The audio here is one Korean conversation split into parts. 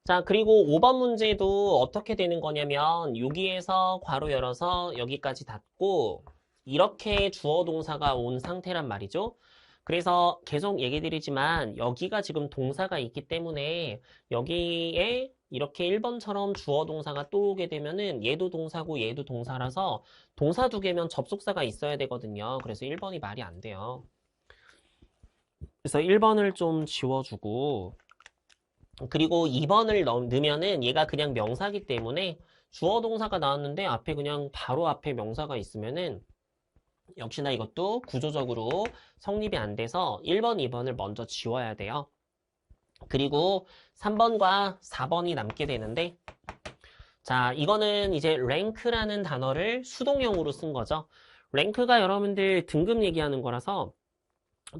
자, 그리고 5번 문제도 어떻게 되는 거냐면 여기에서 괄호 열어서 여기까지 닫고 이렇게 주어 동사가 온 상태란 말이죠. 그래서 계속 얘기 드리지만 여기가 지금 동사가 있기 때문에 여기에 이렇게 1번처럼 주어 동사가 또 오게 되면은 얘도 동사고 얘도 동사라서 동사 두 개면 접속사가 있어야 되거든요. 그래서 1번이 말이 안 돼요. 그래서 1번을 좀 지워주고 그리고 2번을 넣으면은 얘가 그냥 명사기 때문에 주어 동사가 나왔는데 앞에 그냥 바로 앞에 명사가 있으면은 역시나 이것도 구조적으로 성립이 안 돼서 1번, 2번을 먼저 지워야 돼요. 그리고 3번과 4번이 남게 되는데 자, 이거는 이제 랭크라는 단어를 수동형으로 쓴 거죠. 랭크가 여러분들 등급 얘기하는 거라서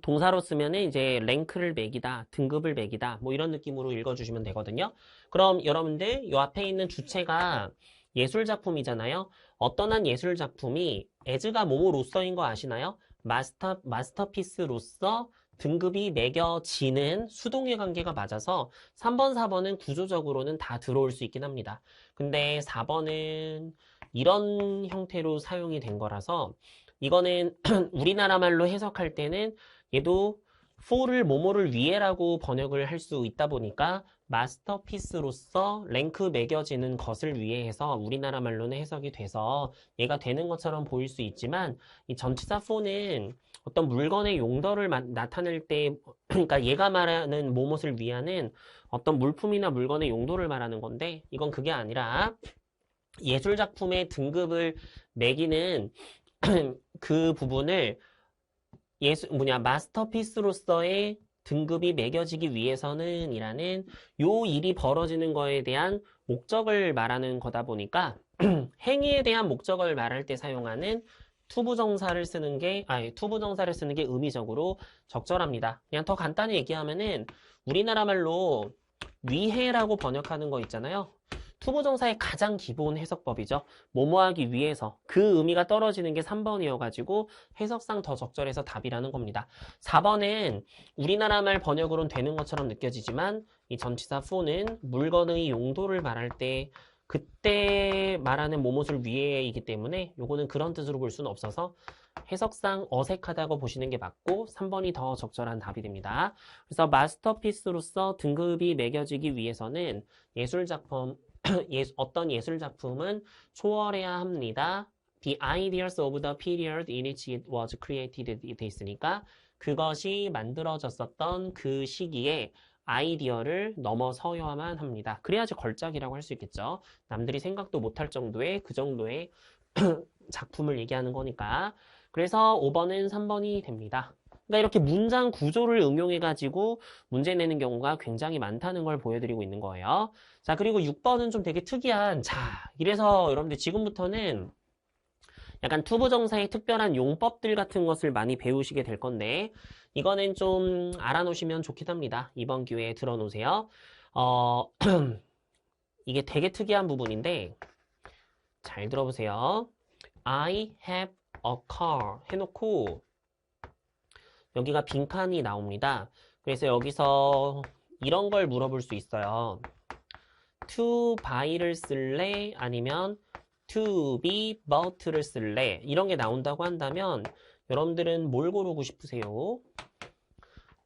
동사로 쓰면은 이제 랭크를 매기다, 등급을 매기다, 뭐 이런 느낌으로 읽어주시면 되거든요. 그럼 여러분들 요 앞에 있는 주체가 예술작품이잖아요. 어떤 한 예술작품이 as가 뭐뭐로서인 거 아시나요? 마스터피스로서 등급이 매겨지는 수동의 관계가 맞아서 3번, 4번은 구조적으로는 다 들어올 수 있긴 합니다. 근데 4번은 이런 형태로 사용이 된 거라서 이거는 우리나라 말로 해석할 때는 얘도 for를 뭐뭐를 위해라고 번역을 할 수 있다 보니까 마스터피스로서 랭크 매겨지는 것을 위해 해서 우리나라 말로는 해석이 돼서 얘가 되는 것처럼 보일 수 있지만 이 전치사 for는 어떤 물건의 용도를 나타낼 때 그러니까 얘가 말하는 뭐뭇을 위하는 어떤 물품이나 물건의 용도를 말하는 건데 이건 그게 아니라 예술작품의 등급을 매기는 그 부분을 마스터피스로서의 등급이 매겨지기 위해서는 이라는 요 일이 벌어지는 거에 대한 목적을 말하는 거다 보니까 행위에 대한 목적을 말할 때 사용하는 투부정사를 쓰는 게 의미적으로 적절합니다. 그냥 더 간단히 얘기하면은 우리나라 말로 위해라고 번역하는 거 있잖아요. 투부정사의 가장 기본 해석법이죠. 뭐뭐 하기 위해서. 그 의미가 떨어지는 게 3번이어가지고 해석상 더 적절해서 답이라는 겁니다. 4번은 우리나라 말 번역으로는 되는 것처럼 느껴지지만 이 전치사 for는 물건의 용도를 말할 때 그때 말하는 뭐뭇을 위해이기 때문에 요거는 그런 뜻으로 볼 수는 없어서 해석상 어색하다고 보시는 게 맞고 3번이 더 적절한 답이 됩니다. 그래서 마스터피스로서 등급이 매겨지기 위해서는 예술작품 어떤 예술작품은 초월해야 합니다. The ideas of the period in which it was created 돼 있으니까 그것이 만들어졌었던 그 시기에 아이디어를 넘어서야만 합니다. 그래야지 걸작이라고 할 수 있겠죠. 남들이 생각도 못할 정도의 그 정도의 작품을 얘기하는 거니까. 그래서 5번은 3번이 됩니다. 그러니까 이렇게 문장 구조를 응용해가지고 문제 내는 경우가 굉장히 많다는 걸 보여드리고 있는 거예요. 자, 그리고 6번은 좀 되게 특이한, 자, 이래서 여러분들 지금부터는 약간 투부정사의 특별한 용법들 같은 것을 많이 배우시게 될 건데, 이거는 좀 알아놓으시면 좋긴 합니다. 이번 기회에 들어놓으세요. 어, 이게 되게 특이한 부분인데, 잘 들어보세요. I have a car 해놓고, 여기가 빈칸이 나옵니다. 그래서 여기서 이런 걸 물어볼 수 있어요. to buy를 쓸래? 아니면 to be bought를 쓸래? 이런 게 나온다고 한다면 여러분들은 뭘 고르고 싶으세요?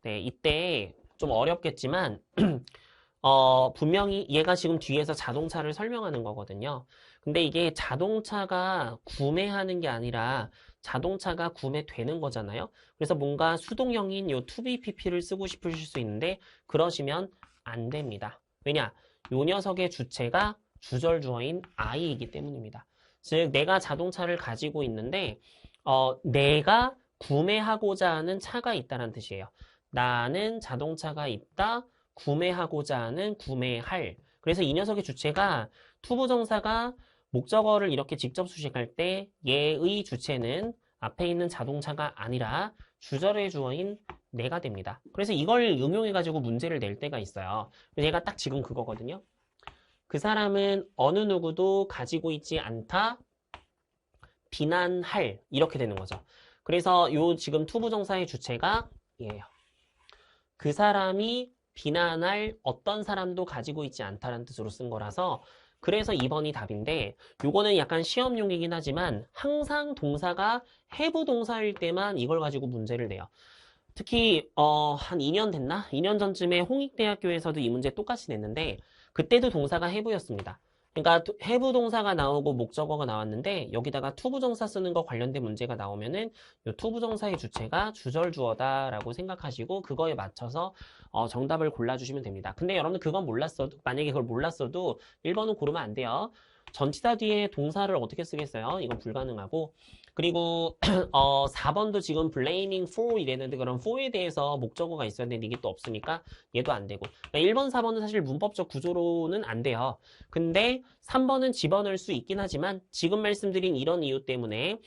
네, 이때 좀 어렵겠지만 분명히 얘가 지금 뒤에서 자동차를 설명하는 거거든요. 근데 이게 자동차가 구매하는 게 아니라 자동차가 구매되는 거잖아요. 그래서 뭔가 수동형인 요 to be pp를 쓰고 싶으실 수 있는데 그러시면 안 됩니다. 왜냐? 요 녀석의 주체가 주절 주어인 I이기 때문입니다. 즉 내가 자동차를 가지고 있는데 내가 구매하고자 하는 차가 있다는 뜻이에요. 나는 자동차가 있다. 구매하고자 하는 구매할. 그래서 이 녀석의 주체가 투부정사가 목적어를 이렇게 직접 수식할 때 얘의 주체는 앞에 있는 자동차가 아니라 주절의 주어인 내가 됩니다. 그래서 이걸 응용해가지고 문제를 낼 때가 있어요. 얘가 딱 지금 그거거든요. 그 사람은 어느 누구도 가지고 있지 않다. 비난할. 이렇게 되는 거죠. 그래서 요 지금 투부정사의 주체가 얘예요. 그 사람이 비난할 어떤 사람도 가지고 있지 않다라는 뜻으로 쓴 거라서 그래서 2번이 답인데 요거는 약간 시험용이긴 하지만 항상 동사가 have 동사일 때만 이걸 가지고 문제를 내요. 특히 한 2년 됐나? 2년 전쯤에 홍익대학교에서도 이 문제 똑같이 냈는데 그때도 동사가 have였습니다. 그러니까 have 동사가 나오고 목적어가 나왔는데 여기다가 to 부정사 쓰는 거 관련된 문제가 나오면은 이 to 부정사의 주체가 주절주어다라고 생각하시고 그거에 맞춰서 정답을 골라주시면 됩니다. 근데 여러분들 그건 몰랐어도 만약에 그걸 몰랐어도 1번은 고르면 안 돼요. 전치사 뒤에 동사를 어떻게 쓰겠어요? 이건 불가능하고 그리고 4번도 지금 blaming for 이랬는데 그럼 for에 대해서 목적어가 있어야 되는데 이게 또 없으니까 얘도 안 되고 그러니까 1번, 4번은 사실 문법적 구조로는 안 돼요. 근데 3번은 집어넣을 수 있긴 하지만 지금 말씀드린 이런 이유 때문에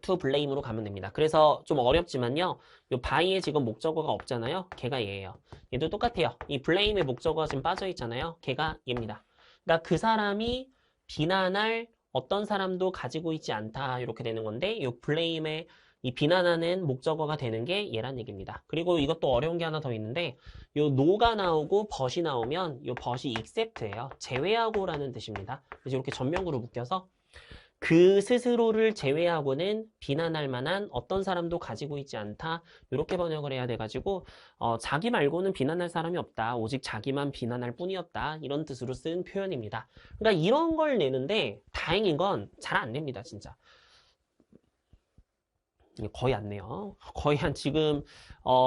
to blame으로 가면 됩니다. 그래서 좀 어렵지만요. 요 by에 지금 목적어가 없잖아요. 걔가 얘예요. 얘도 똑같아요. 이 blame의 목적어가 지금 빠져 있잖아요. 걔가 얘입니다. 그러니까 그 사람이 비난할 어떤 사람도 가지고 있지 않다 이렇게 되는 건데 이 blame의 이 비난하는 목적어가 되는 게 얘란 얘기입니다. 그리고 이것도 어려운 게 하나 더 있는데 이 no가 나오고 but이 나오면 이 but이 except예요. 제외하고라는 뜻입니다. 그래서 이렇게 전명구로 묶여서 그 스스로를 제외하고는 비난할 만한 어떤 사람도 가지고 있지 않다. 이렇게 번역을 해야 돼가지고 자기 말고는 비난할 사람이 없다. 오직 자기만 비난할 뿐이었다. 이런 뜻으로 쓴 표현입니다. 그러니까 이런 걸 내는데 다행인 건 잘 안 냅니다. 진짜. 거의 안 내요. 거의 한 지금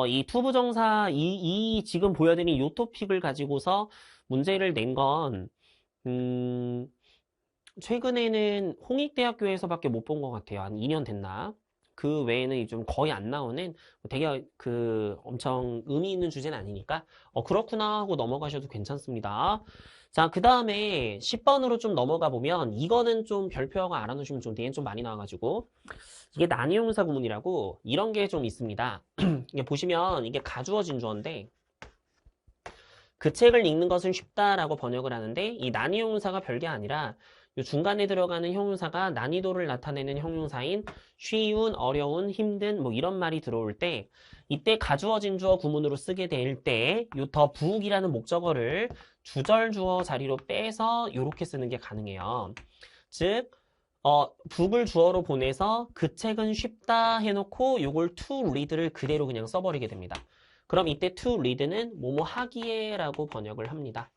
이 투부정사 이 지금 보여드린 이 토픽을 가지고서 문제를 낸 건 최근에는 홍익대학교에서밖에 못 본 것 같아요. 한 2년 됐나? 그 외에는 좀 거의 안 나오는 되게 엄청 의미 있는 주제는 아니니까 그렇구나 하고 넘어가셔도 괜찮습니다. 자, 그 다음에 10번으로 좀 넘어가 보면 이거는 좀 별표하고 알아놓으시면 좋은데 얘는 좀 많이 나와가지고 이게 난이용사 구문이라고 이런 게 좀 있습니다. 이게 보시면 이게 가주어진 주어인데 그 책을 읽는 것은 쉽다라고 번역을 하는데 이 난이용사가 별게 아니라 이 중간에 들어가는 형용사가 난이도를 나타내는 형용사인 쉬운, 어려운, 힘든 뭐 이런 말이 들어올 때 이때 가주어진 주어 구문으로 쓰게 될 때 이 더 부욱이라는 목적어를 주절 주어 자리로 빼서 이렇게 쓰는 게 가능해요. 즉 북을 주어로 보내서 그 책은 쉽다 해놓고 요걸 to read를 그대로 그냥 써버리게 됩니다. 그럼 이때 to read는 뭐뭐 하기에 라고 번역을 합니다.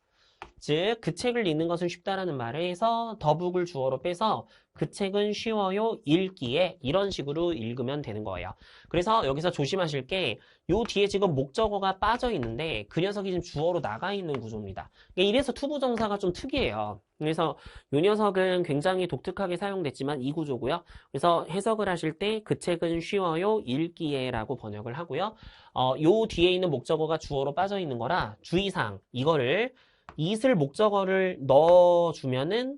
즉, 그 책을 읽는 것은 쉽다라는 말에서 더북을 주어로 빼서 그 책은 쉬워요, 읽기에 이런 식으로 읽으면 되는 거예요. 그래서 여기서 조심하실 게 요 뒤에 지금 목적어가 빠져 있는데 그 녀석이 지금 주어로 나가 있는 구조입니다. 이래서 투부정사가 좀 특이해요. 그래서 요 녀석은 굉장히 독특하게 사용됐지만 이 구조고요. 그래서 해석을 하실 때 그 책은 쉬워요, 읽기에 라고 번역을 하고요. 요 뒤에 있는 목적어가 주어로 빠져 있는 거라 주의사항 이거를 it을 목적어를 넣어주면은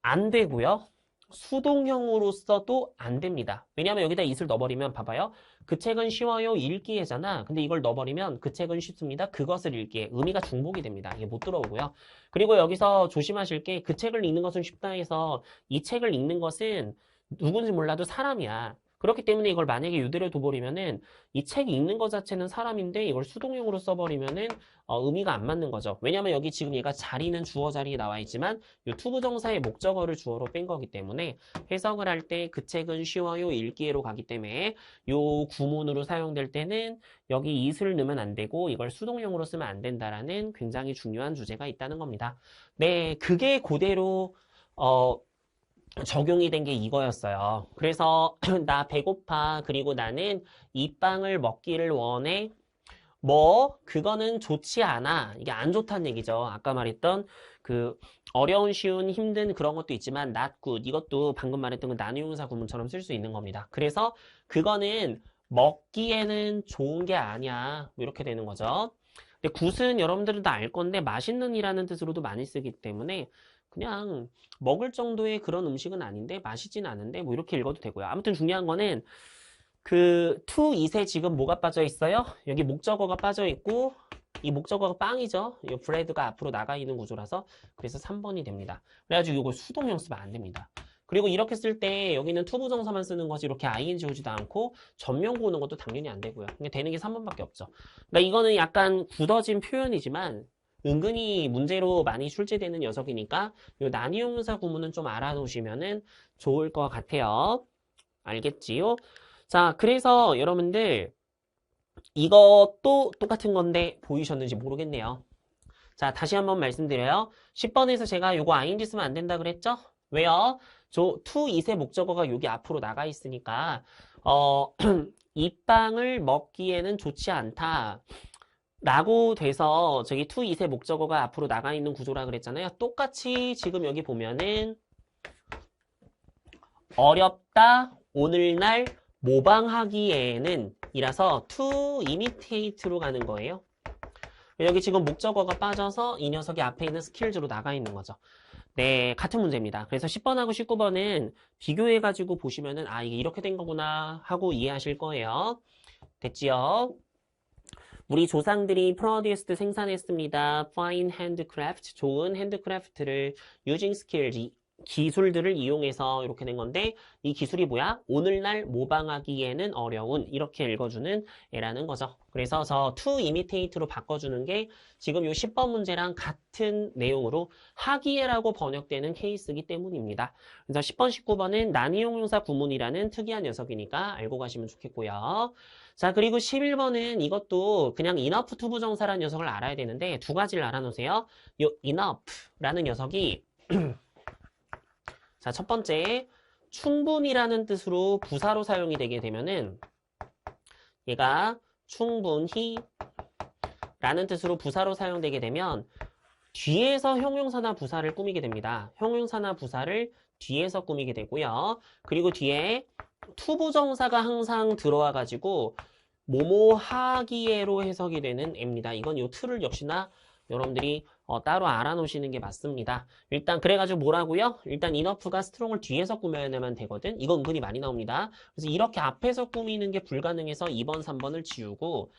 안 되고요. 수동형으로 써도 안 됩니다. 왜냐하면 여기다 it을 넣어버리면 봐봐요. 그 책은 쉬워요 읽기에잖아. 근데 이걸 넣어버리면 그 책은 쉽습니다. 그것을 읽기에 의미가 중복이 됩니다. 이게 못 들어오고요. 그리고 여기서 조심하실 게 그 책을 읽는 것은 쉽다 해서 이 책을 읽는 것은 누군지 몰라도 사람이야. 그렇기 때문에 이걸 만약에 이대로 둬버리면은 이 책 읽는 것 자체는 사람인데 이걸 수동형으로 써버리면은 의미가 안 맞는 거죠. 왜냐면 여기 지금 얘가 자리는 주어 자리에 나와 있지만 이 투부정사의 목적어를 주어로 뺀 거기 때문에 해석을 할 때 그 책은 쉬워요 읽기에로 가기 때문에 요 구문으로 사용될 때는 여기 it을 넣으면 안 되고 이걸 수동형으로 쓰면 안 된다라는 굉장히 중요한 주제가 있다는 겁니다. 네, 그게 그대로 적용이 된 게 이거였어요. 그래서 나 배고파. 그리고 나는 이 빵을 먹기를 원해. 그거는 좋지 않아. 이게 안 좋다는 얘기죠. 아까 말했던 그 어려운, 쉬운, 힘든 그런 것도 있지만 not good. 이것도 방금 말했던 그 난이용사 구문처럼 쓸 수 있는 겁니다. 그래서 그거는 먹기에는 좋은 게 아니야. 이렇게 되는 거죠. 근데 굿은 여러분들은 다 알 건데 맛있는 이라는 뜻으로도 많이 쓰기 때문에 그냥 먹을 정도의 그런 음식은 아닌데 맛있진 않은데 뭐 이렇게 읽어도 되고요. 아무튼 중요한 거는 그 to it에 지금 뭐가 빠져 있어요? 여기 목적어가 빠져 있고 이 목적어가 빵이죠. 이 브레드가 앞으로 나가 있는 구조라서 그래서 3번이 됩니다. 그래가지고 이걸 수동형 쓰면 안 됩니다. 그리고 이렇게 쓸 때 여기는 투부정사만 쓰는 거지 이렇게 ing 오지도 않고 전면구 오는 것도 당연히 안 되고요. 그냥 되는 게 3번밖에 없죠. 그러니까 이거는 약간 굳어진 표현이지만 은근히 문제로 많이 출제되는 녀석이니까 이 난이용사 구문은 좀 알아놓으시면은 좋을 것 같아요. 알겠지요? 자, 그래서 여러분들 이것도 똑같은 건데 보이셨는지 모르겠네요. 자, 다시 한번 말씀드려요. 10번에서 제가 요거 ing 쓰면 안 된다 그랬죠? 왜요? 저 to it의 목적어가 여기 앞으로 나가 있으니까 이 빵을 먹기에는 좋지 않다. 라고 돼서 저기 to it의 목적어가 앞으로 나가 있는 구조라 그랬잖아요. 똑같이 지금 여기 보면은 어렵다, 오늘날 모방하기에는 이라서 to imitate로 가는 거예요. 여기 지금 목적어가 빠져서 이 녀석이 앞에 있는 skills로 나가 있는 거죠. 네, 같은 문제입니다. 그래서 10번하고 19번은 비교해가지고 보시면은 아, 이게 이렇게 된 거구나 하고 이해하실 거예요. 됐지요? 우리 조상들이 produced 생산했습니다. fine handcraft, 좋은 핸드크래프트를 using skills, 기술들을 이용해서 이렇게 된 건데 이 기술이 뭐야? 오늘날 모방하기에는 어려운 이렇게 읽어주는 애라는 거죠. 그래서 저 to imitate로 바꿔주는 게 지금 요 10번 문제랑 같은 내용으로 하기에라고 번역되는 케이스이기 때문입니다. 그래서 10번, 19번은 난이용용사 구문이라는 특이한 녀석이니까 알고 가시면 좋겠고요. 자, 그리고 11번은 이것도 그냥 enough 투부정사라는 녀석을 알아야 되는데 두 가지를 알아놓으세요. 요 enough라는 녀석이 자, 첫 번째, 충분이라는 뜻으로 부사로 사용이 되게 되면은 얘가 충분히 라는 뜻으로 부사로 사용되게 되면 뒤에서 형용사나 부사를 꾸미게 됩니다. 형용사나 부사를 뒤에서 꾸미게 되고요. 그리고 뒤에 투부정사가 항상 들어와 가지고 뭐뭐 하기에로 해석이 되는 애입니다. 이건 요 틀을 역시나 여러분들이 따로 알아놓으시는 게 맞습니다. 일단 그래가지고 뭐라고요? 일단 enough가 strong을 뒤에서 꾸며야만 되거든. 이거 은근히 많이 나옵니다. 그래서 이렇게 앞에서 꾸미는 게 불가능해서 2번, 3번을 지우고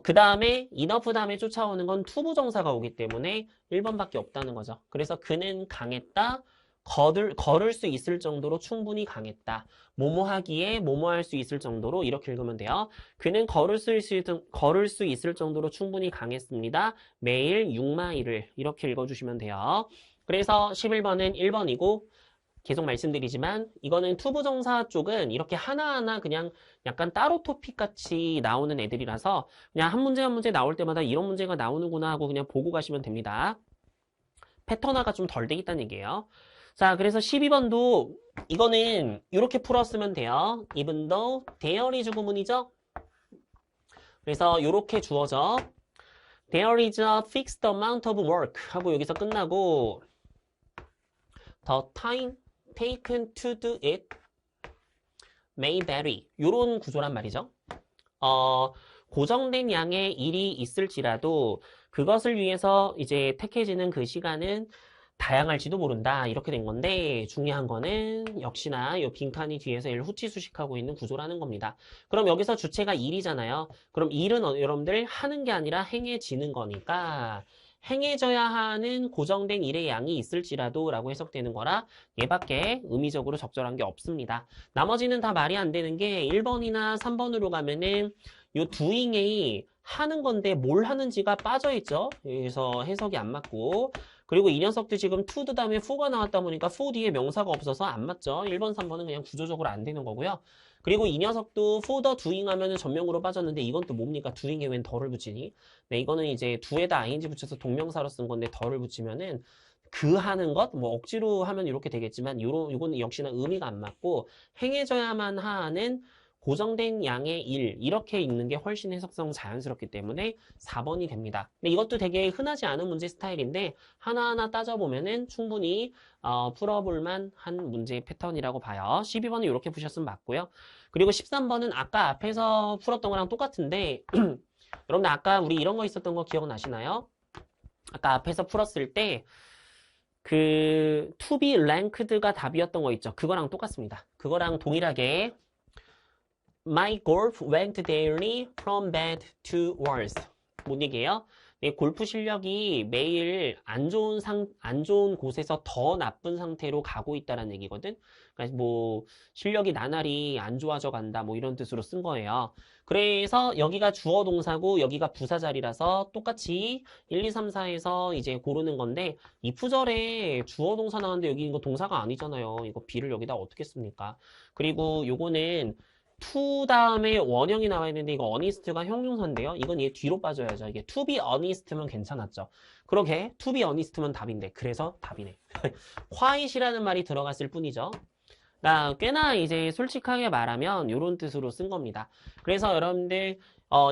그 다음에 enough 다음에 쫓아오는 건 투부정사가 오기 때문에 1번밖에 없다는 거죠. 그래서 그는 강했다. 걸을 수 있을 정도로 충분히 강했다. 뭐뭐 하기에 뭐뭐 할 수 있을 정도로 이렇게 읽으면 돼요. 그는 걸을 수 있을 정도로 충분히 강했습니다. 매일 6마일을 이렇게 읽어주시면 돼요. 그래서 11번은 1번이고 계속 말씀드리지만 이거는 투부정사 쪽은 이렇게 하나하나 그냥 약간 따로 토픽 같이 나오는 애들이라서 그냥 한 문제 한 문제 나올 때마다 이런 문제가 나오는구나 하고 그냥 보고 가시면 됩니다. 패턴화가 좀 덜 돼 있다는 얘기예요. 자, 그래서 12번도 이거는 이렇게 풀었으면 돼요. even though there is 구문이죠. 그래서 이렇게 주어져 there is a fixed amount of work 하고 여기서 끝나고 the time taken to do it may vary 이런 구조란 말이죠. 고정된 양의 일이 있을지라도 그것을 위해서 이제 택해지는 그 시간은 다양할지도 모른다. 이렇게 된 건데 중요한 거는 역시나 이 빈칸이 뒤에서 얘를 후치수식하고 있는 구조라는 겁니다. 그럼 여기서 주체가 일이잖아요. 그럼 일은 여러분들 하는 게 아니라 행해지는 거니까 행해져야 하는 고정된 일의 양이 있을지라도 라고 해석되는 거라 얘밖에 의미적으로 적절한 게 없습니다. 나머지는 다 말이 안 되는 게 1번이나 3번으로 가면은 요 doing이 하는 건데 뭘 하는지가 빠져있죠. 그래서 해석이 안 맞고 그리고 이 녀석도 지금 to 다음에 for가 나왔다 보니까 for 뒤에 명사가 없어서 안 맞죠. 1번, 3번은 그냥 구조적으로 안 되는 거고요. 그리고 이 녀석도 for the doing 하면은 전명으로 빠졌는데 이건 또 뭡니까? doing에 웬 더를 붙이니? 네, 이거는 이제 do에다 ing 붙여서 동명사로 쓴 건데 더를 붙이면은 그 하는 것, 뭐 억지로 하면 이렇게 되겠지만 요거는 역시나 의미가 안 맞고 행해져야만 하는 고정된 양의 일 이렇게 읽는 게 훨씬 해석성 자연스럽기 때문에 4번이 됩니다. 근데 이것도 되게 흔하지 않은 문제 스타일인데 하나하나 따져보면은 충분히 풀어볼만 한 문제 패턴이라고 봐요. 12번은 이렇게 푸셨으면 맞고요. 그리고 13번은 아까 앞에서 풀었던 거랑 똑같은데 여러분들 아까 우리 이런 거 있었던 거 기억나시나요? 아까 앞에서 풀었을 때 그 to be ranked가 답이었던 거 있죠. 그거랑 똑같습니다. 그거랑 동일하게 My golf went daily from bad to worse. 뭔 얘기예요? 내 골프 실력이 매일 안 좋은 곳에서 더 나쁜 상태로 가고 있다는 얘기거든. 그러니까 뭐 실력이 나날이 안 좋아져 간다 뭐 이런 뜻으로 쓴 거예요. 그래서 여기가 주어 동사고 여기가 부사 자리라서 똑같이 1, 2, 3, 4에서 이제 고르는 건데 이프절에 주어 동사 나왔는데 여기 이거 동사가 아니잖아요. 이거 be를 여기다 어떻게 씁니까? 그리고 요거는 to 다음에 원형이 나와야 되는데 이거 honest가 형용사인데요. 이건 얘 뒤로 빠져야죠. 이게 to be honest면 괜찮았죠. 그러게 to be honest면 답인데 그래서 답이네. quiet이라는 말이 들어갔을 뿐이죠. 꽤나 이제 솔직하게 말하면 이런 뜻으로 쓴 겁니다. 그래서 여러분들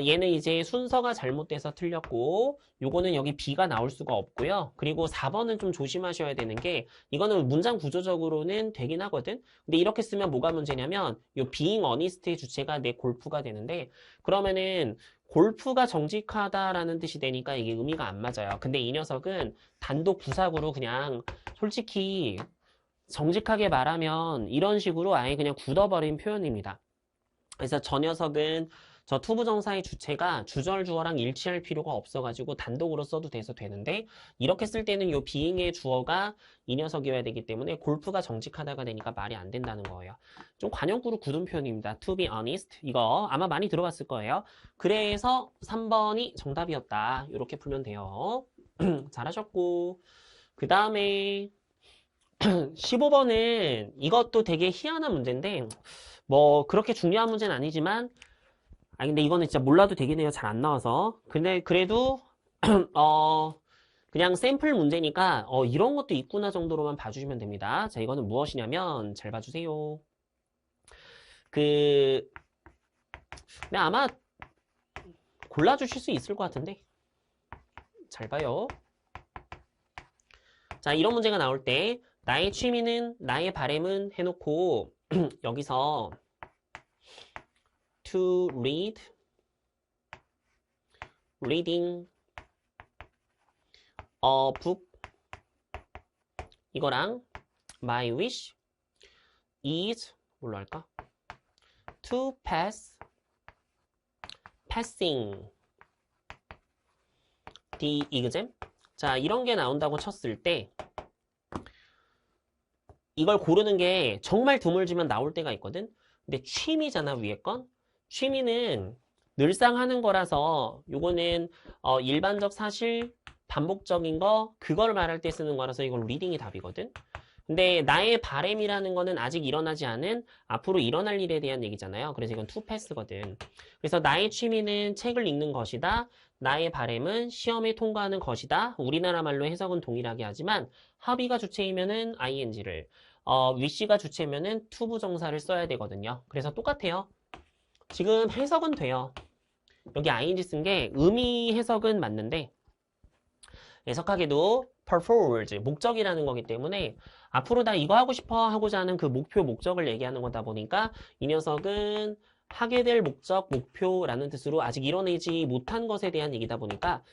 얘는 이제 순서가 잘못돼서 틀렸고 요거는 여기 B가 나올 수가 없고요. 그리고 4번은 좀 조심하셔야 되는 게 이거는 문장 구조적으로는 되긴 하거든. 근데 이렇게 쓰면 뭐가 문제냐면 요 being honest의 주체가 내 골프가 되는데 그러면은 골프가 정직하다라는 뜻이 되니까 이게 의미가 안 맞아요. 근데 이 녀석은 단독 부사구로 그냥 솔직히 정직하게 말하면 이런 식으로 아예 그냥 굳어버린 표현입니다. 그래서 저 녀석은 저 투부정사의 주체가 주절 주어랑 일치할 필요가 없어가지고 단독으로 써도 돼서 되는데 이렇게 쓸 때는 요 being의 주어가 이 녀석이어야 되기 때문에 골프가 정직하다가 되니까 말이 안 된다는 거예요. 좀 관용구로 굳은 표현입니다. To be honest. 이거 아마 많이 들어봤을 거예요. 그래서 3번이 정답이었다. 이렇게 풀면 돼요. 잘하셨고 그 다음에 15번은 이것도 되게 희한한 문제인데 뭐 그렇게 중요한 문제는 아니지만 근데 이거는 진짜 몰라도 되긴 해요. 잘 안 나와서. 근데 그래도 그냥 샘플 문제니까 이런 것도 있구나 정도로만 봐주시면 됩니다. 자, 이거는 무엇이냐면 잘 봐주세요. 근데 아마 골라주실 수 있을 것 같은데 잘 봐요. 자, 이런 문제가 나올 때 나의 취미는 나의 바램은 해놓고 여기서 to read, reading a book 이거랑 my wish is 뭘로 할까? to pass, passing the exam. 자, 이런 게 나온다고 쳤을 때 이걸 고르는 게 정말 드물지만 나올 때가 있거든. 근데 취미잖아, 위에 건. 취미는 늘상 하는 거라서 요거는 일반적 사실, 반복적인 거 그걸 말할 때 쓰는 거라서 이건 리딩이 답이거든. 근데 나의 바램이라는 거는 아직 일어나지 않은 앞으로 일어날 일에 대한 얘기잖아요. 그래서 이건 to pass거든. 그래서 나의 취미는 책을 읽는 것이다. 나의 바램은 시험에 통과하는 것이다. 우리나라 말로 해석은 동일하게 하지만 합의가 주체이면은 ing를 wish가 주체면은 to 부정사를 써야 되거든요. 그래서 똑같아요. 지금 해석은 돼요. 여기 ing 쓴 게 의미 해석은 맞는데 해석하기도 purpose, 목적이라는 거기 때문에 앞으로 나 이거 하고 싶어 하고자 하는 그 목표, 목적을 얘기하는 거다 보니까 이 녀석은 하게 될 목적, 목표라는 뜻으로 아직 이뤄내지 못한 것에 대한 얘기다 보니까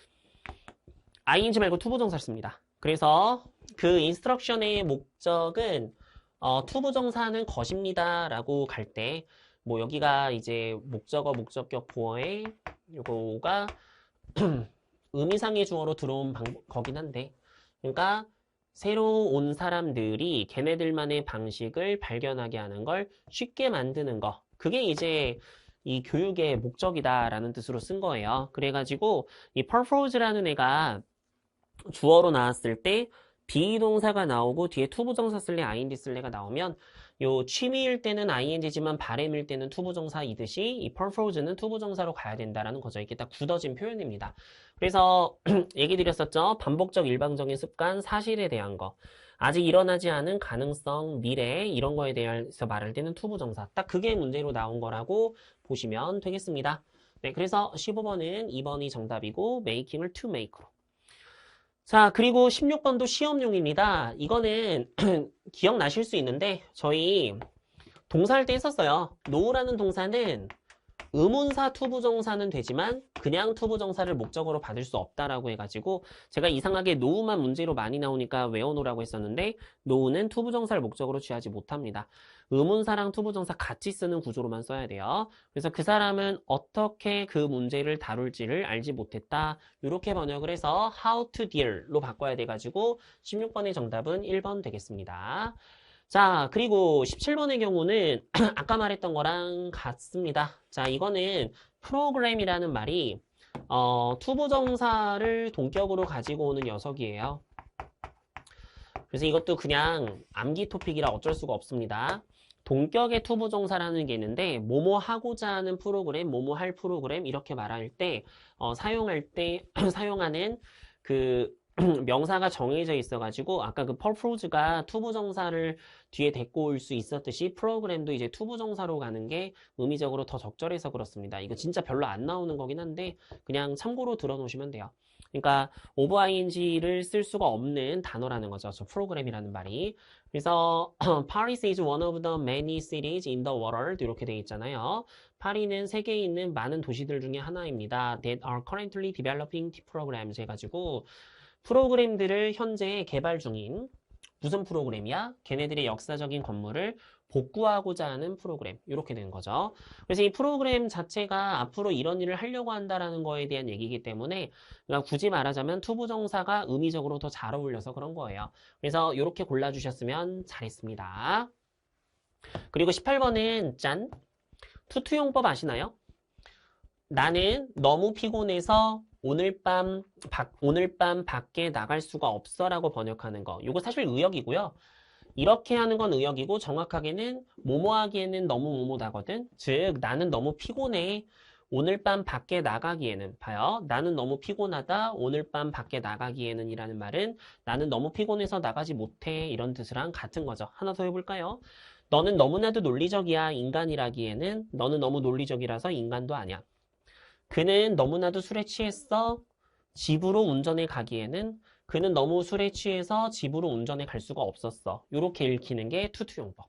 ing 말고 to 부정사를 씁니다. 그래서 그 인스트럭션의 목적은 to 부정사는 것입니다 라고 갈 때 뭐 여기가 이제 목적어, 목적격 보어에 요거가 의미상의 주어로 들어온 거긴 한데 그러니까 새로 온 사람들이 걔네들만의 방식을 발견하게 하는 걸 쉽게 만드는 거 그게 이제 이 교육의 목적이다라는 뜻으로 쓴 거예요. 그래가지고 이 purpose라는 애가 주어로 나왔을 때 비동사가 나오고 뒤에 투부정사 쓸래 ing 쓸래가 나오면 요 취미일 때는 ing지만 바램일 때는 투부정사이듯이 이 purpose는 투부정사로 가야 된다라는 거죠. 이게 딱 굳어진 표현입니다. 그래서 얘기 드렸었죠. 반복적 일방적인 습관, 사실에 대한 거. 아직 일어나지 않은 가능성, 미래 이런 거에 대해서 말할 때는 투부정사. 딱 그게 문제로 나온 거라고 보시면 되겠습니다. 네, 그래서 15번은 2번이 정답이고 making을 to make로. 자, 그리고 16번도 시험용입니다. 이거는 기억나실 수 있는데 저희 동사할 때 했었어요. no라는 동사는 의문사 투부정사는 되지만 그냥 투부정사를 목적으로 받을 수 없다라고 해가지고 제가 이상하게 노우만 문제로 많이 나오니까 외워놓으라고 했었는데 노우는 투부정사를 목적으로 취하지 못합니다. 의문사랑 투부정사 같이 쓰는 구조로만 써야 돼요. 그래서 그 사람은 어떻게 그 문제를 다룰지를 알지 못했다. 이렇게 번역을 해서 how to deal로 바꿔야 돼가지고 16번의 정답은 1번 되겠습니다. 자, 그리고 17번의 경우는 아까 말했던 거랑 같습니다. 자, 이거는 프로그램이라는 말이 투부정사를 동격으로 가지고 오는 녀석이에요. 그래서 이것도 그냥 암기 토픽이라 어쩔 수가 없습니다. 동격의 투부정사라는 게 있는데 뭐뭐 하고자 하는 프로그램, 뭐뭐 할 프로그램 이렇게 말할 때 사용할 때 사용하는 그 명사가 정해져 있어가지고 아까 그 purpose가 투부정사를 뒤에 데리고 올 수 있었듯이 프로그램도 이제 투부정사로 가는 게 의미적으로 더 적절해서 그렇습니다. 이거 진짜 별로 안 나오는 거긴 한데 그냥 참고로 들어놓으시면 돼요. 그러니까 over ing를 쓸 수가 없는 단어라는 거죠. 저 프로그램이라는 말이. 그래서 Paris is one of the many cities in the world 이렇게 돼 있잖아요. 파리는 세계에 있는 많은 도시들 중에 하나입니다. That are currently developing programs 해가지고 프로그램들을 현재 개발 중인 무슨 프로그램이야? 걔네들의 역사적인 건물을 복구하고자 하는 프로그램 이렇게 되는 거죠. 그래서 이 프로그램 자체가 앞으로 이런 일을 하려고 한다라는 거에 대한 얘기이기 때문에 그러니까 굳이 말하자면 투부정사가 의미적으로 더 잘 어울려서 그런 거예요. 그래서 이렇게 골라주셨으면 잘했습니다. 그리고 18번은 짠! 투투용법 아시나요? 나는 너무 피곤해서 오늘 밤 밖에 나갈 수가 없어 라고 번역하는 거. 이거 사실 의역이고요. 이렇게 하는 건 의역이고 정확하게는 뭐뭐 하기에는 너무 뭐뭐다거든. 즉 나는 너무 피곤해. 오늘 밤 밖에 나가기에는 봐요. 나는 너무 피곤하다. 오늘 밤 밖에 나가기에는 이라는 말은 나는 너무 피곤해서 나가지 못해. 이런 뜻이랑 같은 거죠. 하나 더 해볼까요? 너는 너무나도 논리적이야. 인간이라기에는 너는 너무 논리적이라서 인간도 아니야. 그는 너무나도 술에 취했어. 집으로 운전해 가기에는 그는 너무 술에 취해서 집으로 운전해 갈 수가 없었어. 이렇게 읽히는 게 투투용법.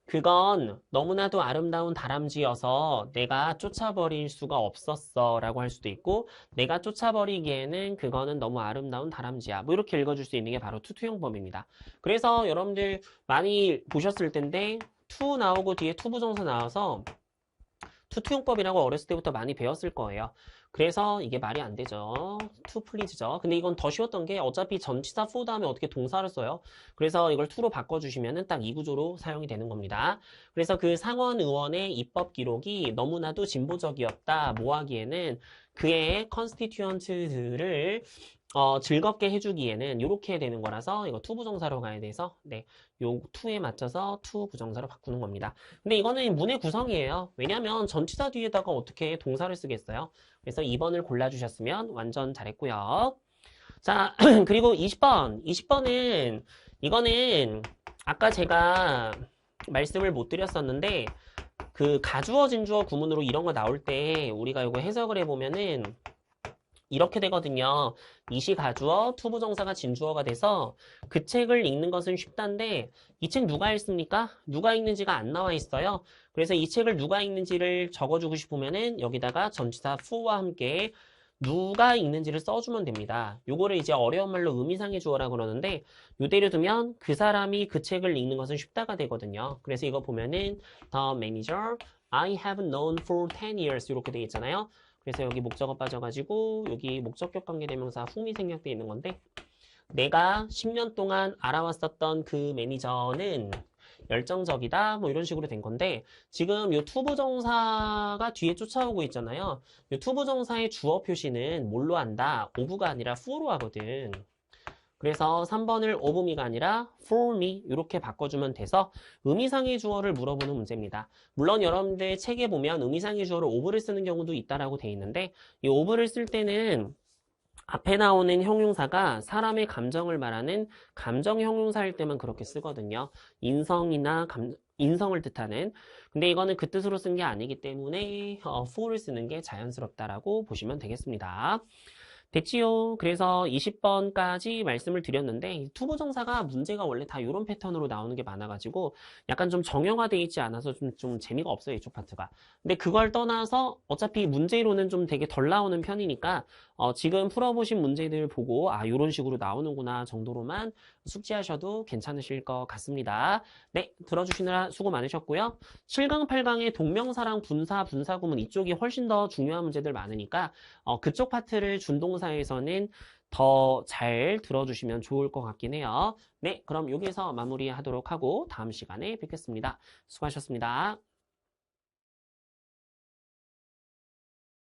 그건 너무나도 아름다운 다람쥐여서 내가 쫓아버릴 수가 없었어 라고 할 수도 있고 내가 쫓아버리기에는 그거는 너무 아름다운 다람쥐야. 뭐 이렇게 읽어줄 수 있는 게 바로 투투용법입니다. 그래서 여러분들 많이 보셨을 텐데 투 나오고 뒤에 투부정사 나와서 투투용법이라고 어렸을 때부터 많이 배웠을 거예요. 그래서 이게 말이 안 되죠. 투 플리즈죠. 근데 이건 더 쉬웠던 게 어차피 전치사 for 다음에 어떻게 동사를 써요. 그래서 이걸 투로 바꿔주시면 딱 이 구조로 사용이 되는 겁니다. 그래서 그 상원 의원의 입법 기록이 너무나도 진보적이었다. 뭐 하기에는 그의 컨스티튜언트들을 즐겁게 해주기에는 이렇게 되는 거라서 이거 투 부정사로 가야 돼서 네, 요 투에 맞춰서 투 부정사로 바꾸는 겁니다. 근데 이거는 문의 구성이에요. 왜냐하면 전치사 뒤에다가 어떻게 동사를 쓰겠어요? 그래서 2번을 골라주셨으면 완전 잘했고요. 자, 그리고 20번. 20번은 이거는 아까 제가 말씀을 못 드렸었는데 그 가주어 진주어 구문으로 이런 거 나올 때 우리가 이거 해석을 해보면은 이렇게 되거든요. 이시 가주어, 투부정사가 진주어가 돼서 그 책을 읽는 것은 쉽단데 이 책 누가 읽습니까? 누가 읽는지가 안 나와 있어요. 그래서 이 책을 누가 읽는지를 적어주고 싶으면은 여기다가 전치사 for와 함께 누가 읽는지를 써주면 됩니다. 요거를 이제 어려운 말로 의미상의 주어라고 그러는데 요대로 두면 그 사람이 그 책을 읽는 것은 쉽다가 되거든요. 그래서 이거 보면은 The manager I have known for 10 years 이렇게 되어 있잖아요. 그래서 여기 목적어 빠져가지고 여기 목적격 관계대명사 whom이 생략돼 있는 건데 내가 10년 동안 알아왔었던 그 매니저는 열정적이다 뭐 이런 식으로 된 건데 지금 이 투부정사가 뒤에 쫓아오고 있잖아요. 이 투부정사의 주어 표시는 뭘로 한다? of가 아니라 for로 하거든. 그래서 3번을 of me가 아니라 for me 이렇게 바꿔주면 돼서 의미상의 주어를 물어보는 문제입니다. 물론 여러분들 책에 보면 의미상의 주어로 of를 쓰는 경우도 있다라고 돼 있는데 이 of를 쓸 때는 앞에 나오는 형용사가 사람의 감정을 말하는 감정 형용사일 때만 그렇게 쓰거든요. 인성이나 인성을 뜻하는. 근데 이거는 그 뜻으로 쓴 게 아니기 때문에 for를 쓰는 게 자연스럽다라고 보시면 되겠습니다. 됐지요. 그래서 20번까지 말씀을 드렸는데 투부정사가 문제가 원래 다 이런 패턴으로 나오는 게 많아가지고 약간 좀 정형화되어 있지 않아서 좀 재미가 없어요. 이쪽 파트가. 근데 그걸 떠나서 어차피 문제로는 좀 되게 덜 나오는 편이니까 지금 풀어보신 문제들 보고 아 이런 식으로 나오는구나 정도로만 숙지하셔도 괜찮으실 것 같습니다. 네, 들어주시느라 수고 많으셨고요. 7강, 8강의 동명사랑 분사, 분사구문 이쪽이 훨씬 더 중요한 문제들 많으니까 그쪽 파트를 준동사에서는 더 잘 들어주시면 좋을 것 같긴 해요. 네, 그럼 여기서 마무리하도록 하고 다음 시간에 뵙겠습니다. 수고하셨습니다.